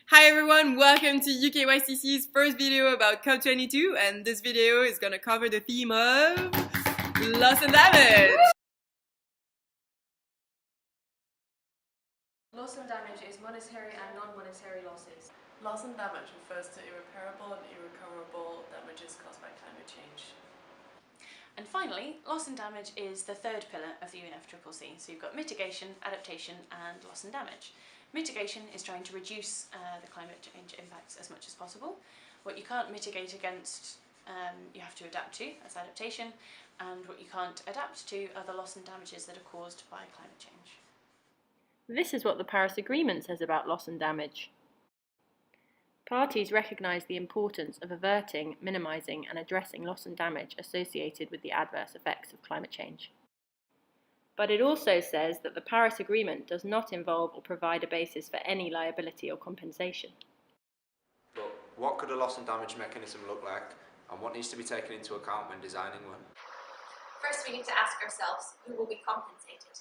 Hi everyone, welcome to UKYCC's first video about COP22, and this video is gonna cover the theme of loss and damage. Loss and damage is monetary and non-monetary losses. Loss and damage refers to irreparable and irrecoverable damages caused by climate change. And finally, loss and damage is the third pillar of the UNFCCC. So you've got mitigation, adaptation and loss and damage. Mitigation is trying to reduce the climate change impacts as much as possible. What you can't mitigate against, you have to adapt to, that's adaptation, and what you can't adapt to are the loss and damages that are caused by climate change. This is what the Paris Agreement says about loss and damage. Parties recognise the importance of averting, minimising and addressing loss and damage associated with the adverse effects of climate change. But it also says that the Paris Agreement does not involve or provide a basis for any liability or compensation. But what could a loss and damage mechanism look like, and what needs to be taken into account when designing one? First, we need to ask ourselves, who will be compensated?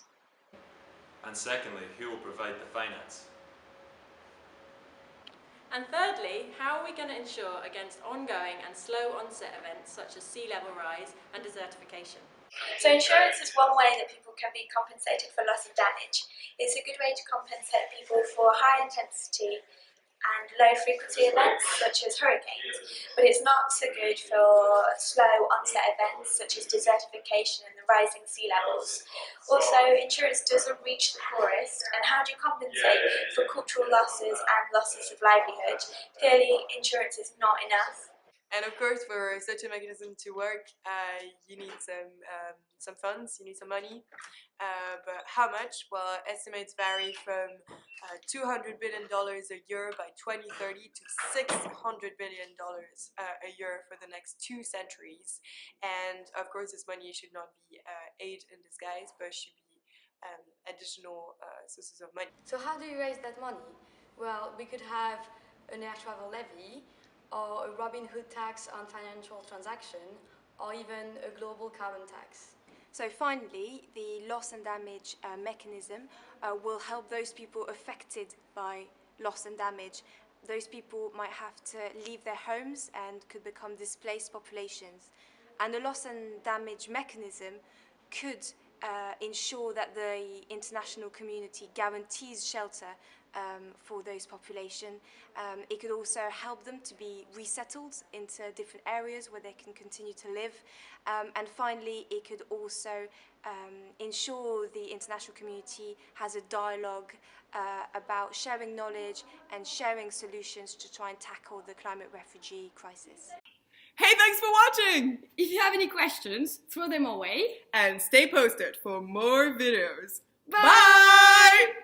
And secondly, who will provide the finance? And thirdly, how are we going to ensure against ongoing and slow onset events such as sea level rise and desertification? So insurance is one way that people can be compensated for loss and damage. It's a good way to compensate people for high intensity and low frequency events such as hurricanes, but it's not so good for slow onset events such as desertification and the rising sea levels. Also, insurance doesn't reach the poorest, and how do you compensate for cultural losses and losses of livelihood? Clearly, insurance is not enough. And of course, for such a mechanism to work, you need some funds, you need some money. But how much? Well, estimates vary from $200 billion a year by 2030 to $600 billion a year for the next 2 centuries. And of course, this money should not be aid in disguise, but should be additional sources of money. So how do you raise that money? Well, we could have an air travel levy, or a Robin Hood tax on financial transaction, or even a global carbon tax. So finally, the loss and damage mechanism will help those people affected by loss and damage. Those people might have to leave their homes and could become displaced populations. And the loss and damage mechanism could ensure that the international community guarantees shelter for those populations. It could also help them to be resettled into different areas where they can continue to live. And finally, it could also ensure the international community has a dialogue about sharing knowledge and sharing solutions to try and tackle the climate refugee crisis. Hey, thanks for watching! If you have any questions, throw them our way. And stay posted for more videos. Bye! Bye!